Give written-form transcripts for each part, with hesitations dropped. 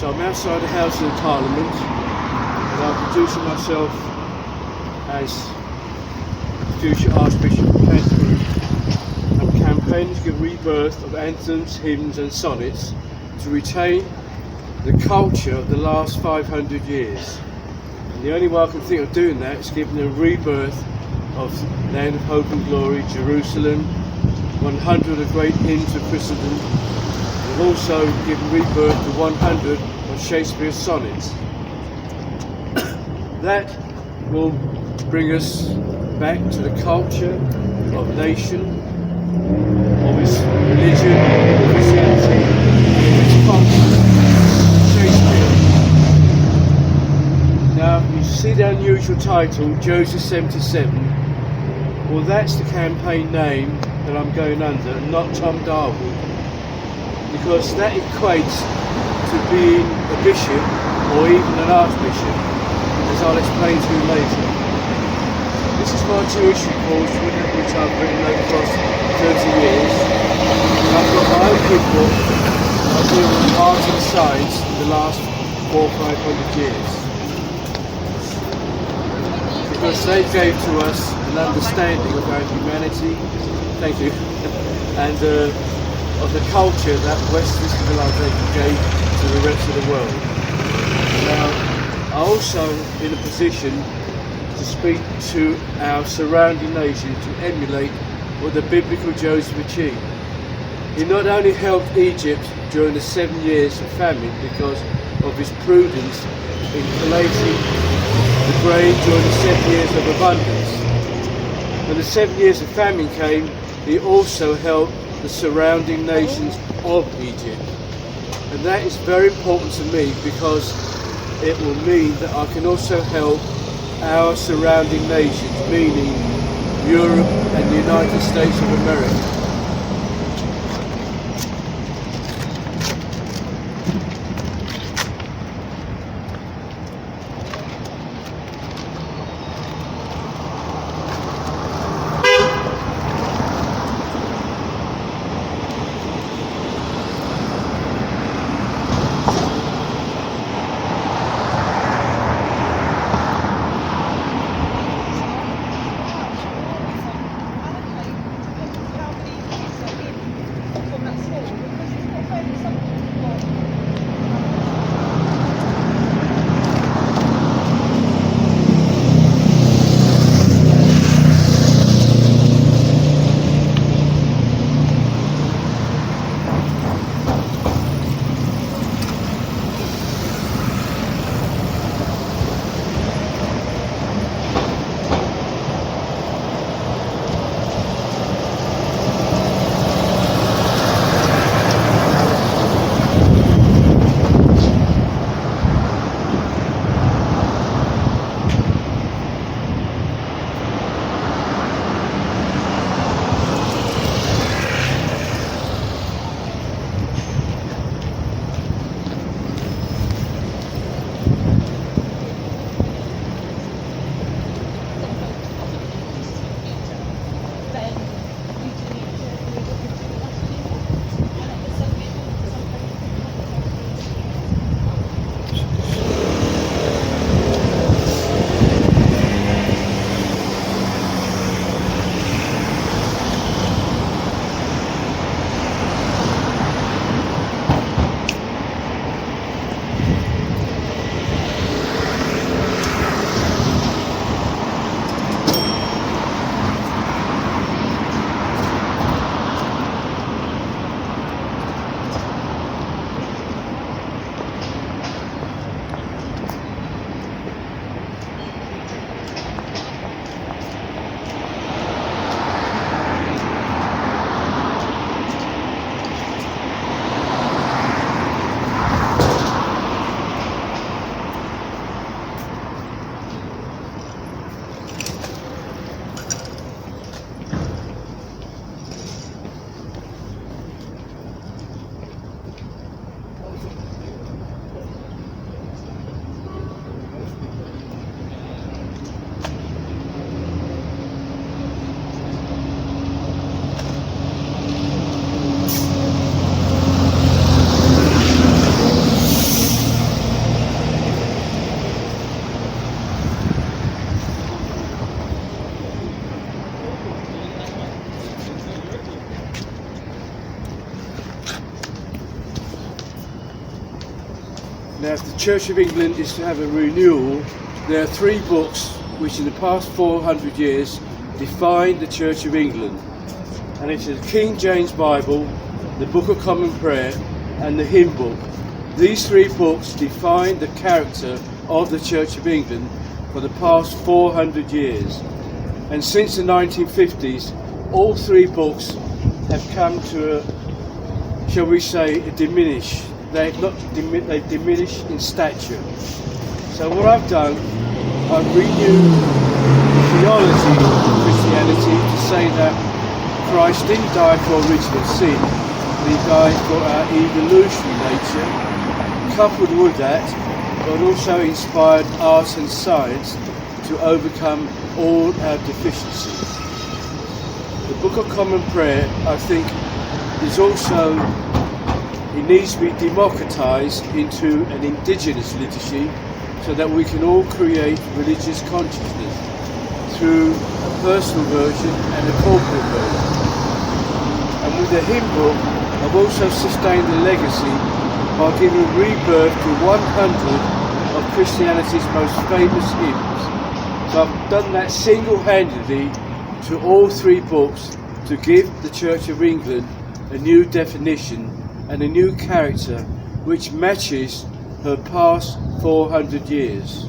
So I'm outside the House of Parliament, and I'm introducing myself as future Archbishop of Canterbury. I'm campaigning to give rebirth of anthems, hymns and sonnets to retain the culture of the last 500 years. And the only way I can think of doing that is giving a rebirth of Land of Hope and Glory, Jerusalem, 100 of great hymns of Christendom, and also giving rebirth to 100 of Shakespeare's sonnets. That will bring us back to the culture of nation, of its religion, Christianity, and its culture, Shakespeare. Now, you see the unusual title, Joseph 77. Well, that's the campaign name that I'm going under, not Tom Darwood, because that equates to being a bishop or even an archbishop, as I'll explain to you later. This is my Jewish report, which I've written over the last 30 years. And I've got my own good book, and I deal with art and science in the last 400 or 500 years. Because they gave to us an understanding of our humanity, thank you, and of the culture that Western civilization gave to the rest of the world. Now, I'm also in a position to speak to our surrounding nations to emulate what the biblical Joseph achieved. He not only helped Egypt during the 7 years of famine because of his prudence in collating the grain during the 7 years of abundance. When the 7 years of famine came, he also helped the surrounding nations of Egypt. And that is very important to me because it will mean that I can also help our surrounding nations, meaning Europe and the United States of America. Now, if the Church of England is to have a renewal, there are 3 books which in the past 400 years define the Church of England. And it's the King James Bible, the Book of Common Prayer, and the Hymn Book. These 3 books define the character of the Church of England for the past 400 years. And since the 1950s, all 3 books have come to a, shall we say, a diminish. They've diminished in stature. So what I've done, I've renewed the theology of Christianity to say that Christ didn't die for original sin, but he died for our evolutionary nature. Coupled with that, God also inspired art and science to overcome all our deficiencies. The Book of Common Prayer, I think, is also, it needs to be democratized into an indigenous liturgy so that we can all create religious consciousness through a personal version and a corporate version. And with the hymn book, I've also sustained the legacy by giving rebirth to 100 of Christianity's most famous hymns. So I've done that single-handedly to all 3 books to give the Church of England a new definition and a new character which matches her past 400 years.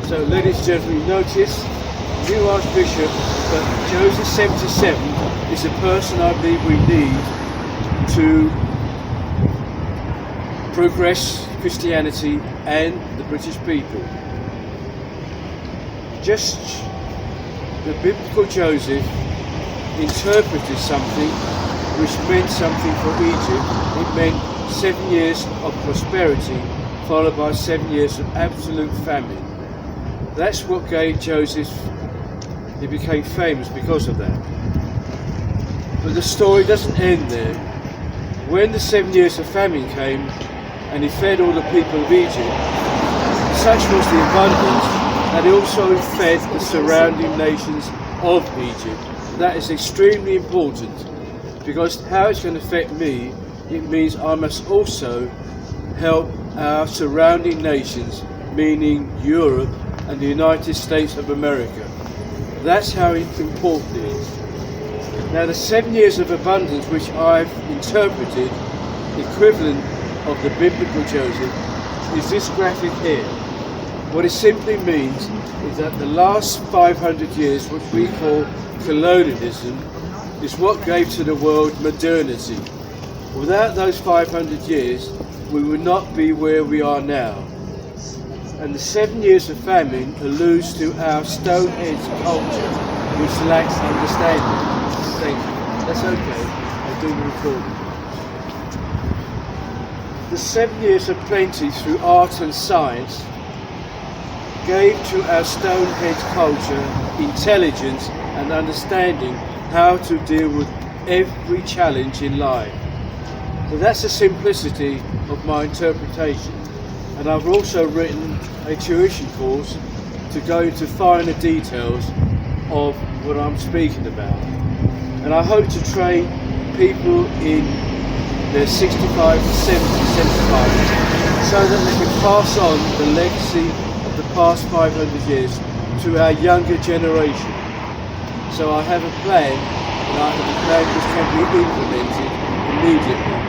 So, ladies and gentlemen, notice the new Archbishop, but Joseph 77 is the person I believe we need to progress Christianity and the British people. Just the biblical Joseph interpreted something which meant something for Egypt. It meant 7 years of prosperity followed by 7 years of absolute famine. That's what gave Joseph, he became famous because of that. But the story doesn't end there. When the 7 years of famine came and he fed all the people of Egypt, such was the abundance that he also fed the surrounding nations of Egypt. That is extremely important, because how it's going to affect me, it means I must also help our surrounding nations, meaning Europe and the United States of America. That's how important it is. Now, the 7 years of abundance which I've interpreted, equivalent of the biblical Joseph, is this graphic here. What it simply means is that the last 500 years, which we call colonialism, is what gave to the world modernity. Without those 500 years, we would not be where we are now. And the 7 years of famine alludes to our Stonehenge culture, which lacks understanding. Thank you. That's okay. I do the recording. The 7 years of plenty through art and science gave to our Stonehenge culture intelligence and understanding how to deal with every challenge in life. So that's the simplicity of my interpretation. and I've also written a tuition course to go into finer details of what I'm speaking about. And I hope to train people in their 65 to 70, 75 so that they can pass on the legacy of the past 500 years to our younger generation. So I have a plan, and I have a plan which can be implemented immediately.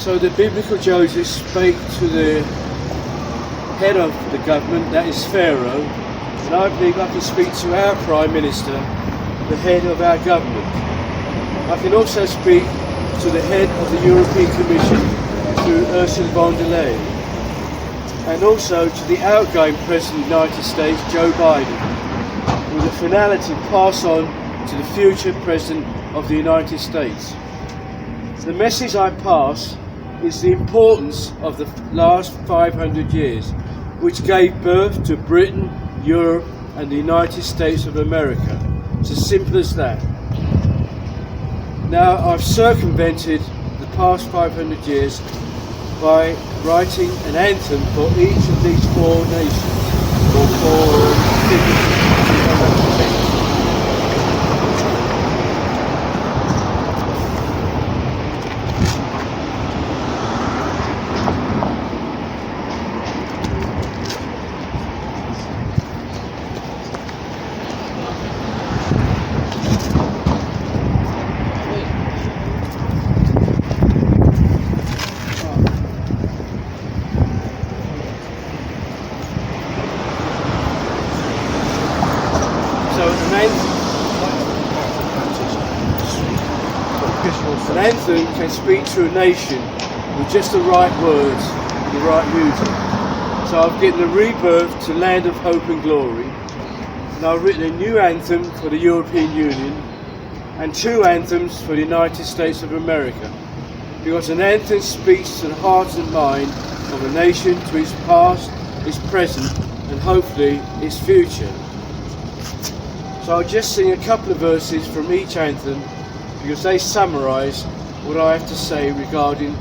So the biblical Joseph spake to the head of the government, that is Pharaoh, and I believe I can speak to our Prime Minister, the head of our government. I can also speak to the head of the European Commission through Ursula von der Leyen, and also to the outgoing President of the United States, Joe Biden, with a finality pass on to the future President of the United States. The message I pass is the importance of the last 500 years, which gave birth to Britain, Europe and the United States of America. It's as simple as that. Now I've circumvented the past 500 years by writing an anthem for each of these four nations, or four cities. An anthem can speak to a nation with just the right words and the right music. So I've given a rebirth to Land of Hope and Glory, and I've written a new anthem for the European Union and two anthems for the United States of America, because an anthem speaks to the heart and mind of a nation, to its past, its present and hopefully its future. So I'll just sing a couple of verses from each anthem because they summarise what I have to say regarding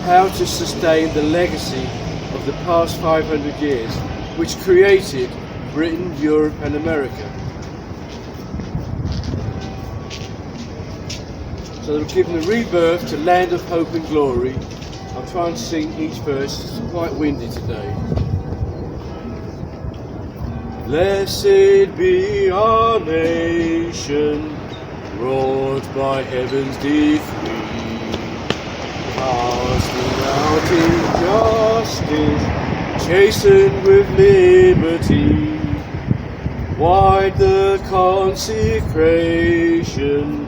how to sustain the legacy of the past 500 years, which created Britain, Europe and America. So they've given a rebirth to Land of Hope and Glory. I'll try and sing each verse, it's quite windy today. Blessed be our nation, wrought by heaven's decree, casting out injustice, chastened with liberty, wide the consecration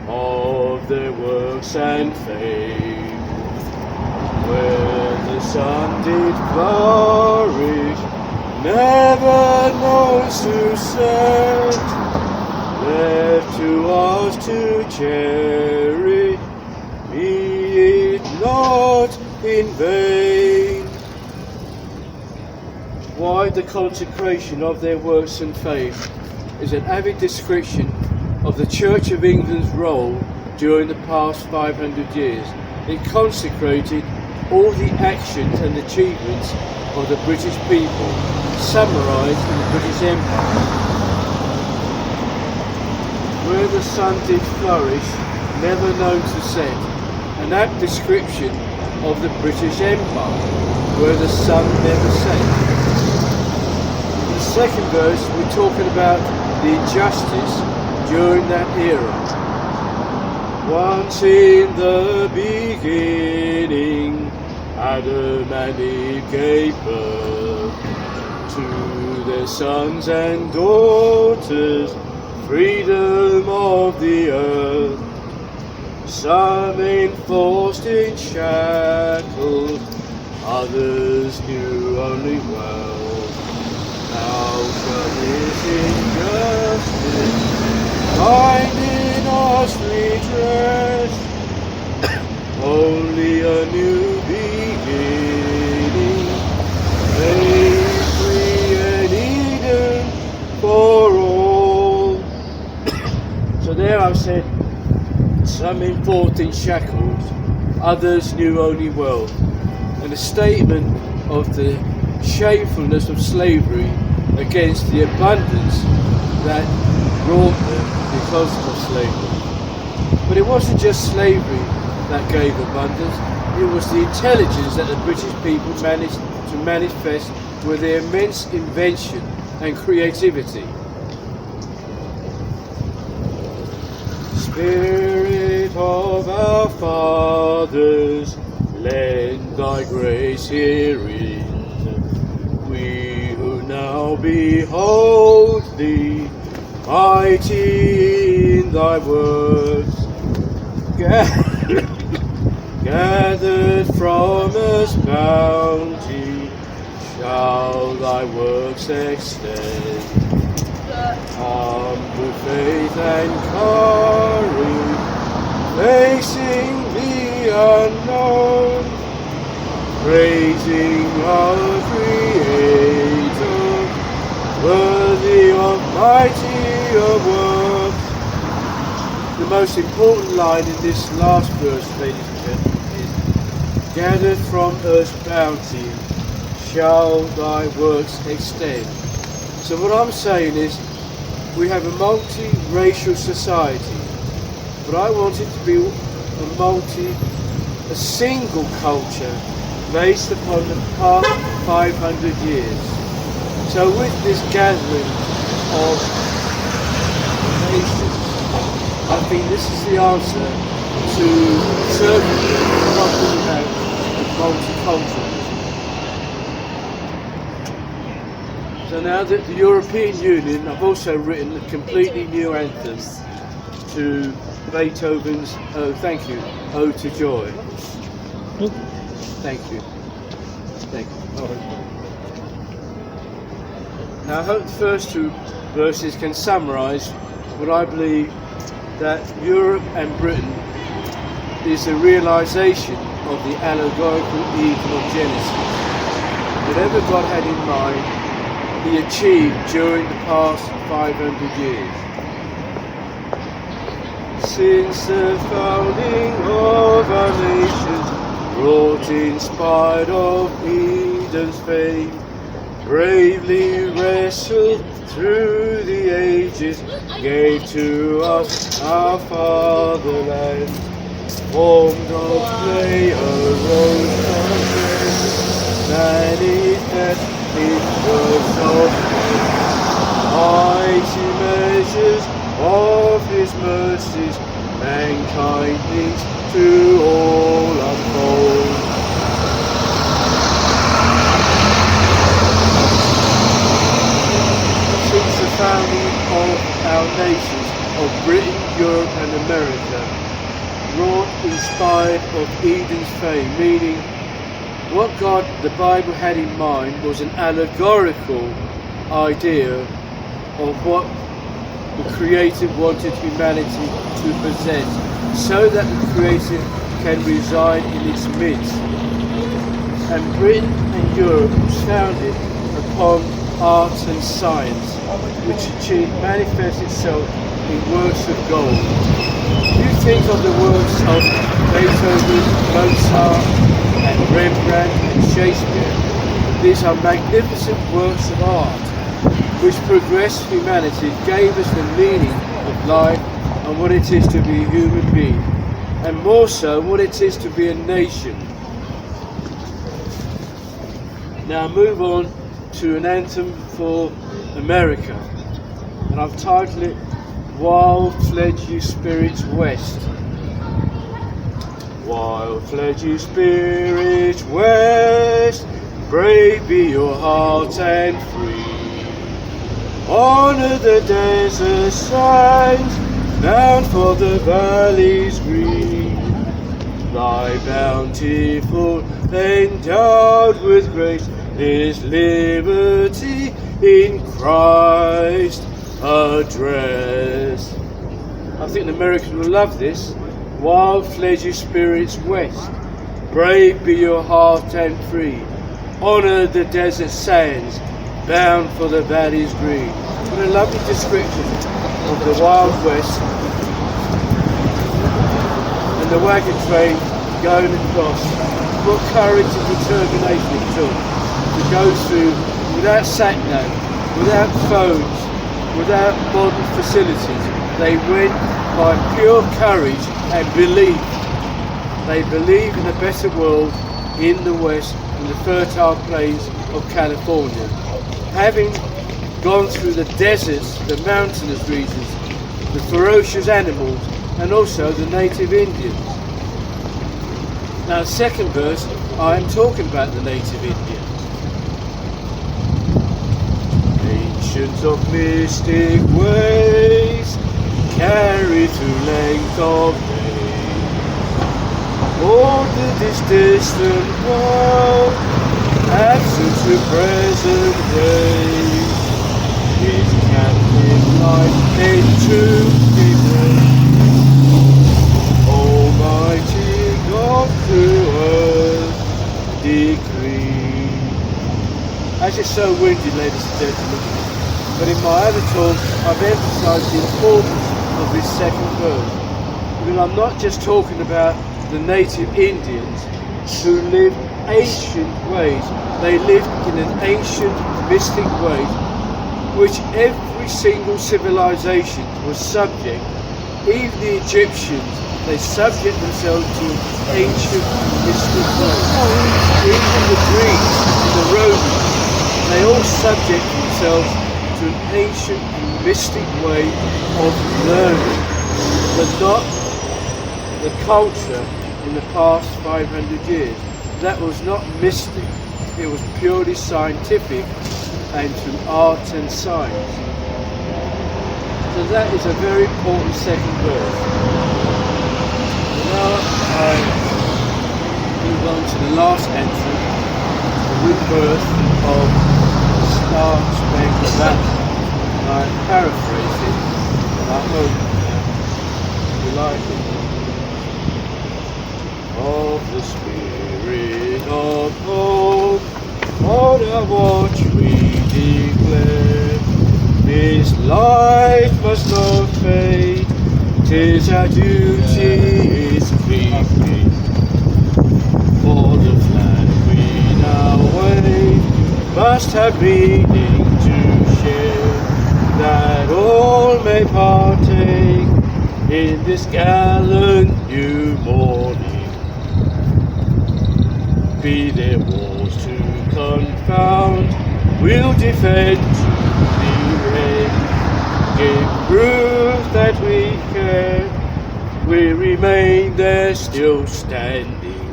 of their works and fame, where the sun did flourish, never knows to set, left to us to cherish, be it not in vain. Why the consecration of their works and faith is an avid description of the Church of England's role during the past 500 years. It consecrated all the actions and achievements of the British people, summarised in the British Empire. Where the sun did flourish, never known to set, an apt description of the British Empire, where the sun never set. In the second verse, we're talking about the injustice during that era. Once in the beginning, Adam and Eve gave birth to their sons and daughters, freedom of the earth. Some enforced in shackles, others knew only well. How shall this injustice find in us redress? Only a new beginning, made free and Eden for all. So there I've said, some enforced in shackles, others knew only well. And a statement of the shamefulness of slavery against the abundance that brought them because of slavery. But it wasn't just slavery that gave abundance, it was the intelligence that the British people managed to manifest with their immense invention and creativity. Spirit of our fathers, lend thy grace herein. We who now behold thee, mighty in thy works, gathered from us bounty, shall thy works extend. Armed with faith and courage, facing the unknown, praising our Creator, worthy of mightier works. The most important line in this last verse, ladies and gentlemen, is gathered from earth's bounty, shall thy works extend. So what I'm saying is, we have a multi-racial society, but I want it to be a single culture based upon the past 500 years. So with this gathering of nations, I think this is the answer to circumvent the problem we have with multiculturalism. So now that the European Union, I've also written a completely new anthem to Beethoven's Ode to Joy. Thank you. Thank you. Now I hope the first two verses can summarise what I believe that Europe and Britain is a realisation of the allegorical Eden of Genesis. Whatever God had in mind, He achieved during the past 500 years. Since the founding of our nation, wrought in spite of Eden's fame, bravely wrestled through the ages, gave to us our fatherland, formed of clay, arose from men, manifest in words of faith, mighty measures of His mercies, mankind needs to all unfold. Since the founding of our nations, of Britain, Europe and America, wrought inspired of Eden's fame, meaning what God, the Bible, had in mind was an allegorical idea of what the Creator wanted humanity to possess, so that the Creator can reside in its midst. And Britain and Europe was founded upon arts and science, which manifests itself in works of gold. You think of the works of Beethoven, Mozart, and Rembrandt and Shakespeare. These are magnificent works of art which progressed humanity, gave us the meaning of life on what it is to be a human being, and more so what it is to be a nation. Now move on to an anthem for America, and I've titled it Wild Fled You Spirits West. Wild fled you spirits west, brave be your heart and free. Honor the desert sands, bound for the valleys green. Thy bountiful, endowed with grace, is liberty in Christ address. I think the Americans will love this. Wild fled you spirits west, brave be your heart and free. Honor the desert sands, bound for the valleys green. What a lovely description of the Wild West and the wagon train going across. What courage and determination it took to go through without sat-nav, without phones, without modern facilities. They went by pure courage and belief. They believe in a better world in the West, in the fertile plains of California. Having gone through the deserts, the mountainous regions, the ferocious animals, and also the native Indians. Now, the second verse, I am talking about the native Indians. Ancients of mystic ways, carried through length of day, ordered this distant world, absent to present day. His captive life into Almighty God through earth decree. As it's so windy, ladies and gentlemen, but in my other talk I've emphasised the importance of this second verse, because I'm not just talking about the native Indians who lived ancient ways. They lived in an ancient mystic way which every single civilization was subject. Even the Egyptians, they subject themselves to ancient mystic ways. Even the Greeks and the Romans, they all subject themselves to an ancient mystic way of learning, but not the culture in the past 500 years. That was not mystic, it was purely scientific and through art and science. So that is a very important second verse. Now I move on to the last anthem, the rebirth of the Star Spangled Banner. I'm paraphrasing, but I hope you like it. Of the Spirit of hope, on our watch we declare, His light must not fade, 'tis our duty is keeping. For the flag we now wave must have meaning to share, that all may partake in this gallant new morning. Be there wars to confound, we'll defend the end. Give proof that we care, we remain there still standing.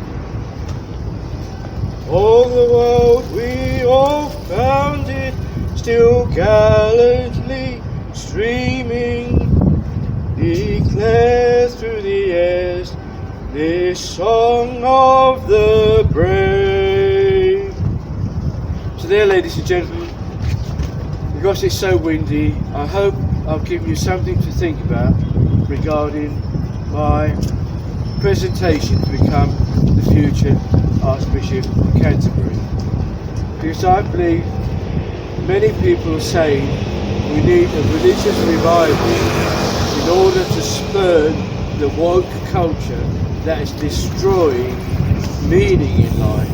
All the world we all founded, still gallantly streaming, declare through the airs this song of the brave. So there, ladies and gentlemen, because it's so windy, I hope I've given you something to think about regarding my presentation to become the future Archbishop of Canterbury. Because I believe many people are saying we need a religious revival in order to spurn the woke culture that is destroying meaning in life.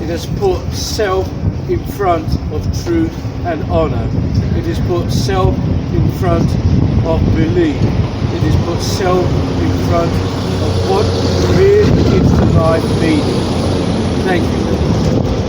It has put self in front of truth and honour. It has put self in front of belief. It has put self in front of what really gives to life meaning. Thank you.